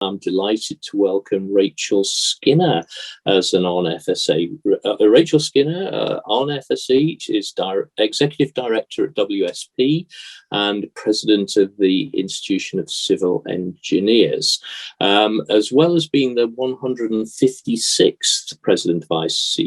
I'm delighted to welcome Rachel Skinner as an HonFSE. Rachel Skinner, HonFSE, is Executive Director at WSP and President of the Institution of Civil Engineers, as well as being the 156th President of ICE.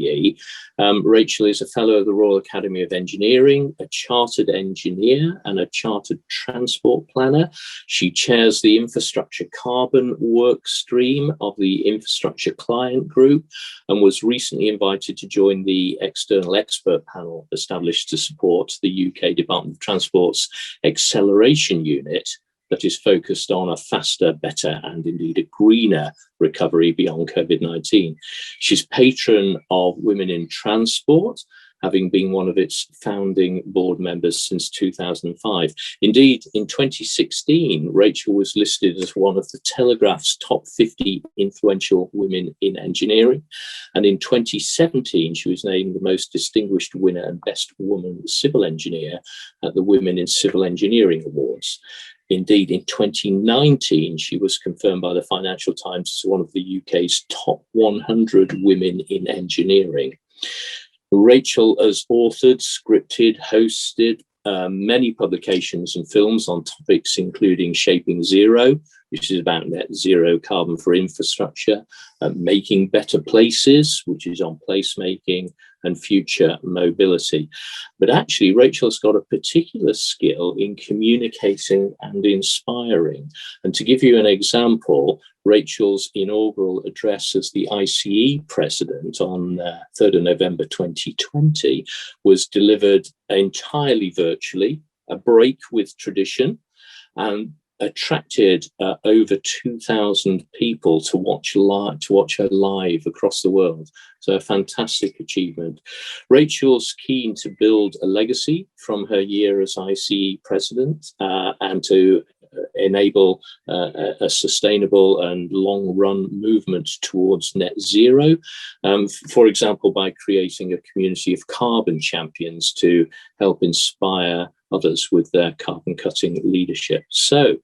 Rachel is a Fellow of the Royal Academy of Engineering, a Chartered Engineer and a Chartered Transport Planner. She chairs the Infrastructure Carbon work stream of the Infrastructure Client Group and was recently invited to join the external expert panel established to support the UK Department of Transport's acceleration unit that is focused on a faster, better, and indeed a greener recovery beyond COVID-19. She's patron of Women in Transport, having been one of its founding board members since 2005. Indeed, in 2016, Rachel was listed as one of the Telegraph's top 50 influential women in engineering. And in 2017, she was named the most distinguished winner and best woman civil engineer at the Women in Civil Engineering Awards. Indeed, in 2019, she was confirmed by the Financial Times as one of the UK's top 100 women in engineering. Rachel has authored, scripted, hosted many publications and films on topics including Shaping Zero, which is about net zero carbon for infrastructure, Making Better Places, which is on placemaking, and future mobility. But actually, Rachel's got a particular skill in communicating and inspiring. And to give you an example, Rachel's inaugural address as the ICE president on 3rd of November 2020 was delivered entirely virtually, a break with tradition, and attracted over 2,000 people to watch her live across the world. So a fantastic achievement. Rachel's keen to build a legacy from her year as ICE president and to enable a sustainable and long-run movement towards net zero, for example, by creating a community of carbon champions to help inspire others with their carbon-cutting leadership. So,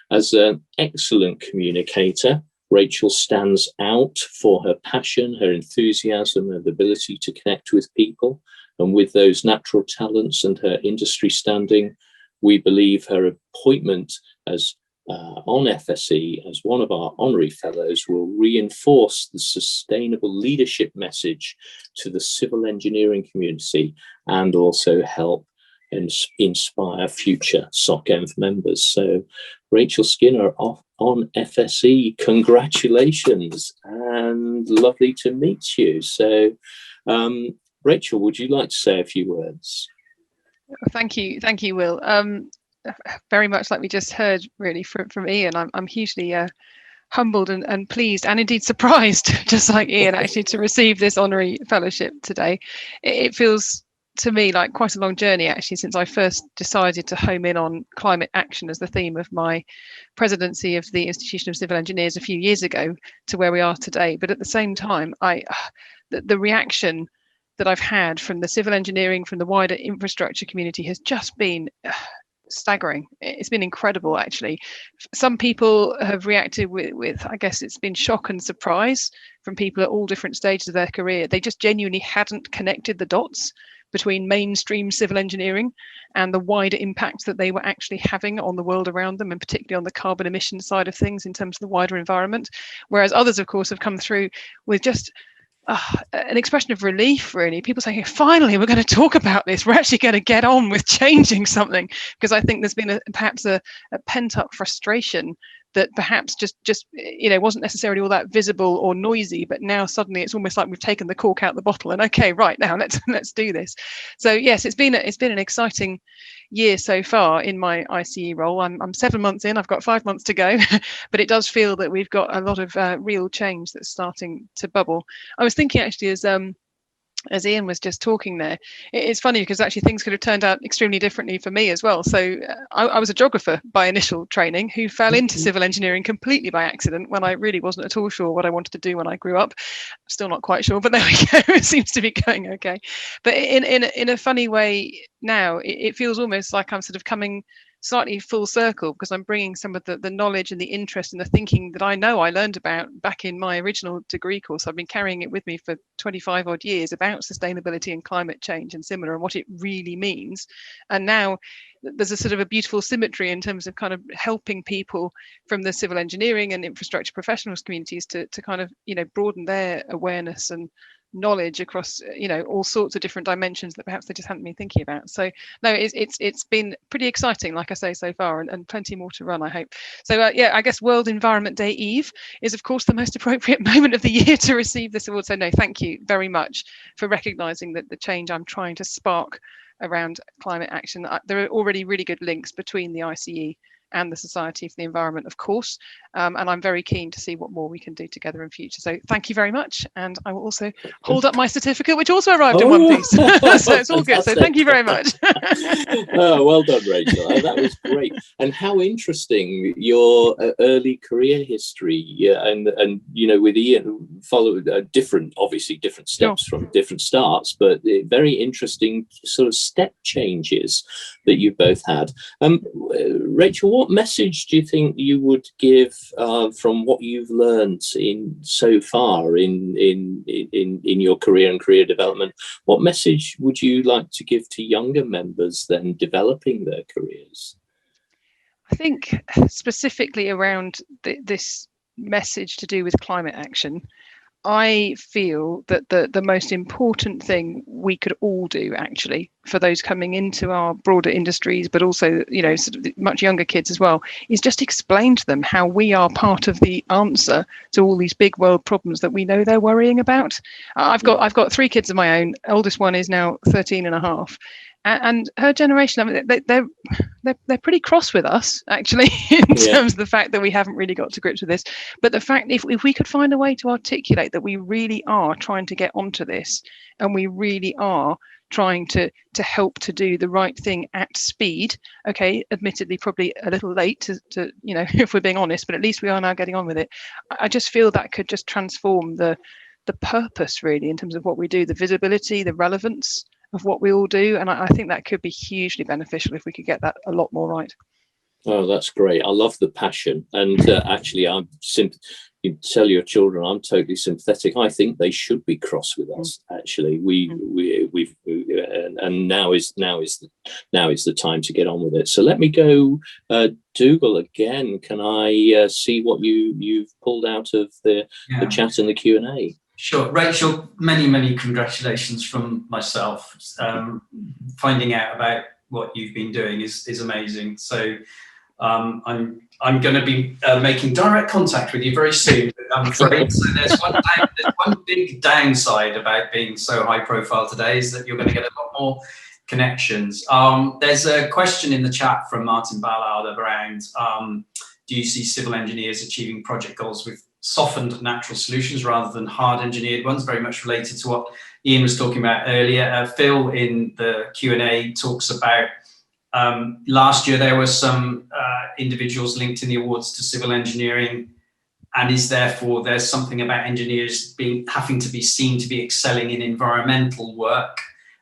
as an excellent communicator, Rachel stands out for her passion, her enthusiasm, and ability to connect with people. And with those natural talents and her industry standing, we believe her appointment as HonFSE as one of our Honorary Fellows will reinforce the sustainable leadership message to the civil engineering community and also help and inspire future SocEnv members. So Rachel Skinner on FSE, congratulations and lovely to meet you. So Rachel, would you like to say a few words? Thank you, Will. Very much like we just heard really from Ian, I'm hugely humbled and pleased and indeed surprised, just like Ian, actually to receive this honorary fellowship today. It feels to me like quite a long journey actually since I first decided to home in on climate action as the theme of my presidency of the Institution of Civil Engineers a few years ago to where we are today. But at the same time, the reaction that I've had from the civil engineering, from the wider infrastructure community has just been staggering. It's been incredible, actually. Some people have reacted with, I guess it's been shock and surprise from people at all different stages of their career. They just genuinely hadn't connected the dots between mainstream civil engineering and the wider impact that they were actually having on the world around them, and particularly on the carbon emission side of things in terms of the wider environment. Whereas others, of course, have come through with just an expression of relief, really. People saying, finally, we're going to talk about this. We're actually going to get on with changing something. Because I think there's been perhaps a pent-up frustration that perhaps just wasn't necessarily all that visible or noisy, but now suddenly it's almost like we've taken the cork out the bottle and okay, right, now let's do this. So yes, it's been an exciting year so far in my ICE role. I'm 7 months in, I've got 5 months to go, but it does feel that we've got a lot of real change that's starting to bubble. I was thinking actually as Ian was just talking there, it's funny because actually things could have turned out extremely differently for me as well. So I was a geographer by initial training who fell into civil engineering completely by accident when I really wasn't at all sure what I wanted to do when I grew up. I'm still not quite sure, but there we go. It seems to be going okay. But in a funny way now, it feels almost like I'm sort of coming slightly full circle, because I'm bringing some of the knowledge and the interest and the thinking that I know I learned about back in my original degree course. I've been carrying it with me for 25 odd years about sustainability and climate change and similar, and what it really means. And now there's a sort of a beautiful symmetry in terms of kind of helping people from the civil engineering and infrastructure professionals communities to kind of, you know, broaden their awareness and knowledge across, you know, all sorts of different dimensions that perhaps they just hadn't been thinking about. So no, it's been pretty exciting, like I say, so far, and plenty more to run, I hope. So yeah, I guess World Environment Day Eve is of course the most appropriate moment of the year to receive this award. So no, thank you very much for recognizing that the change I'm trying to spark around climate action. There are already really good links between the ICE and the Society for the Environment, of course, and I'm very keen to see what more we can do together in future. So thank you very much, and I will also hold up my certificate, which also arrived in one piece. So it's all good. So thank you very much. Oh, well done, Rachel. That was great. And how interesting your early career history, and you know, with Ian followed different steps from different starts, but very interesting sort of step changes that you both had. Rachel, what message do you think you would give from what you've learned so far in your career and career development? What message would you like to give to younger members then developing their careers? I think specifically around this message to do with climate action, I feel that the most important thing we could all do, actually, for those coming into our broader industries, but also, you know, sort of much younger kids as well, is just explain to them how we are part of the answer to all these big world problems that we know they're worrying about. I've got 3 kids of my own. Oldest one is now 13 and a half. And her generation, I mean, they're pretty cross with us, actually, in terms of the fact that we haven't really got to grips with this. But the fact, if we could find a way to articulate that we really are trying to get onto this, and we really are trying to help to do the right thing at speed. Okay, admittedly, probably a little late to you know, if we're being honest, but at least we are now getting on with it. I just feel that could just transform the purpose, really, in terms of what we do, the visibility, the relevance of what we all do, and I think that could be hugely beneficial if we could get that a lot more right. Oh, that's great. I love the passion, and actually, you tell your children I'm totally sympathetic. I think they should be cross with us. Actually, and now is the time to get on with it. So let me go, Dougal, again. Can I see what you've pulled out of the chat and the Q&A? Sure. Rachel, many congratulations from myself. Finding out about what you've been doing is amazing. So I'm going to be making direct contact with you very soon, I'm afraid. So there's one big downside about being so high profile today, is that you're going to get a lot more connections. There's a question in the chat from Martin Ballard around, do you see civil engineers achieving project goals with softened natural solutions rather than hard engineered ones? Very much related to what Ian was talking about earlier. Phil in the Q&A talks about last year there was some individuals linked in the awards to civil engineering, and there's something about engineers having to be seen to be excelling in environmental work.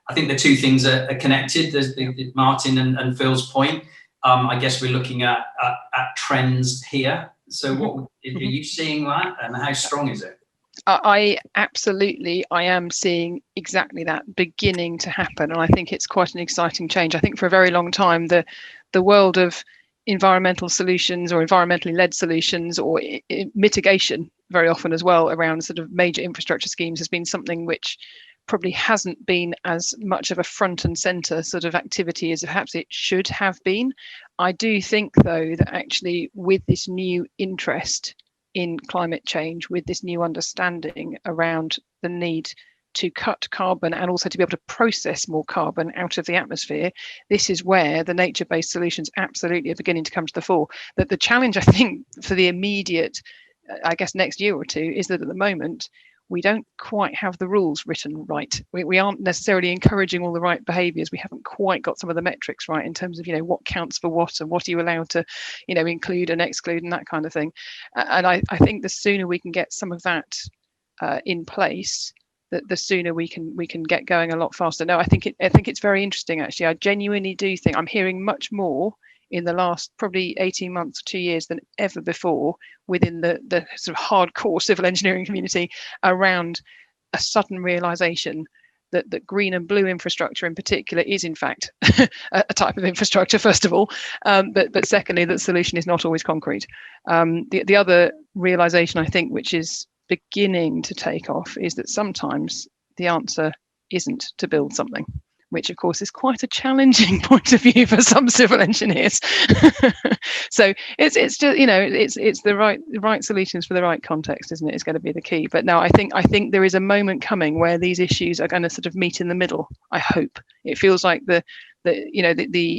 I think the two things are connected. There's Martin and Phil's point. I guess we're looking at trends here. So what are you seeing that, and how strong is it? I am seeing exactly that beginning to happen, and I think it's quite an exciting change. I think for a very long time the world of environmental solutions or environmentally led solutions or mitigation, very often as well, around sort of major infrastructure schemes, has been something which probably hasn't been as much of a front and center sort of activity as perhaps it should have been. I do think, though, that actually with this new interest in climate change, with this new understanding around the need to cut carbon and also to be able to process more carbon out of the atmosphere, this is where the nature-based solutions absolutely are beginning to come to the fore. That the challenge, I think, for the immediate, I guess, next year or two, is that at the moment, we don't quite have the rules written right. We aren't necessarily encouraging all the right behaviours. We haven't quite got some of the metrics right in terms of, you know, what counts for what and what are you allowed to, you know, include and exclude and that kind of thing. And I think the sooner we can get some of that in place, the sooner we can get going a lot faster. No, I think it's very interesting, actually. I genuinely do think I'm hearing much more in the last probably 18 months, 2 years than ever before within the sort of hardcore civil engineering community around a sudden realization that green and blue infrastructure in particular is in fact a type of infrastructure, first of all, but secondly, that the solution is not always concrete. The other realization, I think, which is beginning to take off, is that sometimes the answer isn't to build something, which of course is quite a challenging point of view for some civil engineers. So it's just, you know, it's the right solutions for the right context, isn't it? It's going to be the key. But no, I think there is a moment coming where these issues are going to sort of meet in the middle. I hope. It feels like the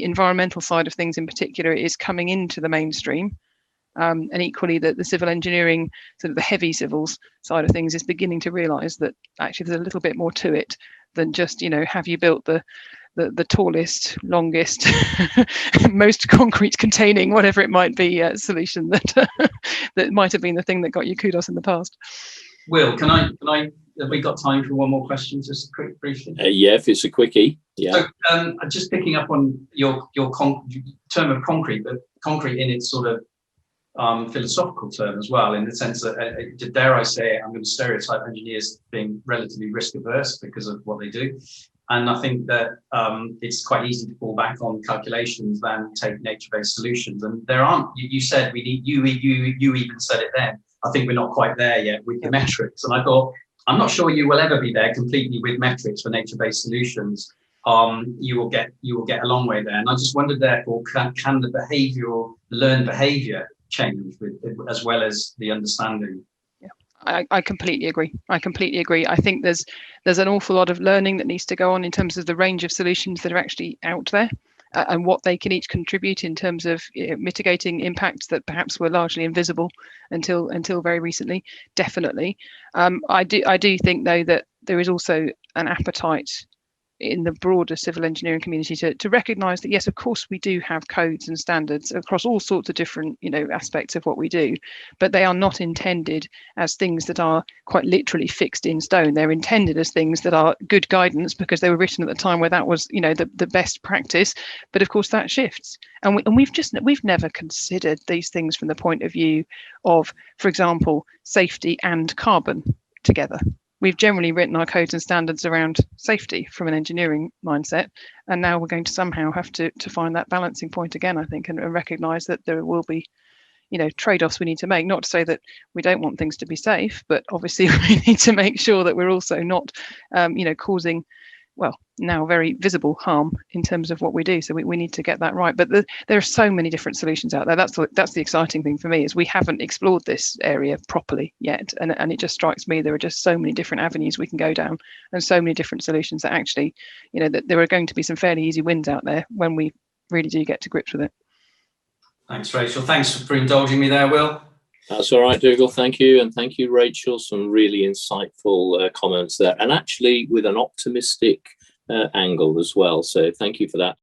environmental side of things in particular is coming into the mainstream. And equally the civil engineering, sort of the heavy civils side of things, is beginning to realise that actually there's a little bit more to it than just, you know, have you built the tallest, longest, most concrete containing, whatever it might be, solution that that might have been the thing that got you kudos in the past. Will, can I have we got time for one more question, just quick, briefly? Yeah, if it's a quickie. Yeah. So just picking up on your term of concrete, but concrete in its sort of philosophical term as well, in the sense that, dare I say it, I'm going to stereotype engineers being relatively risk averse because of what they do. And I think that it's quite easy to fall back on calculations than take nature-based solutions. And there aren't, you said we need, you even said it then, I think we're not quite there yet with the metrics. And I thought, I'm not sure you will ever be there completely with metrics for nature-based solutions. You will get a long way there. And I just wondered, therefore, can the learned behavior change as well as the understanding? I completely agree. I think there's an awful lot of learning that needs to go on in terms of the range of solutions that are actually out there, and what they can each contribute in terms of mitigating impacts that perhaps were largely invisible until very recently. Definitely. I do think, though, that there is also an appetite in the broader civil engineering community to recognise that, yes, of course, we do have codes and standards across all sorts of different, you know, aspects of what we do, but they are not intended as things that are quite literally fixed in stone. They're intended as things that are good guidance because they were written at the time where that was, you know, the best practice. But of course, that shifts, and we've never considered these things from the point of view of, for example, safety and carbon together. We've generally written our codes and standards around safety from an engineering mindset, and now we're going to somehow have to find that balancing point again, I think, and recognise that there will be, you know, trade-offs we need to make. Not to say that we don't want things to be safe, but obviously we need to make sure that we're also not, you know, causing, well, now very visible harm in terms of what we do. So we need to get that right. But there are so many different solutions out there. That's the exciting thing for me, is we haven't explored this area properly yet. And it just strikes me there are just so many different avenues we can go down, and so many different solutions that actually, you know, that there are going to be some fairly easy wins out there when we really do get to grips with it. Thanks, Rachel. Thanks for indulging me there, Will. That's all right, Dougal. Thank you. And thank you, Rachel. Some really insightful comments there, and actually with an optimistic angle as well. So thank you for that.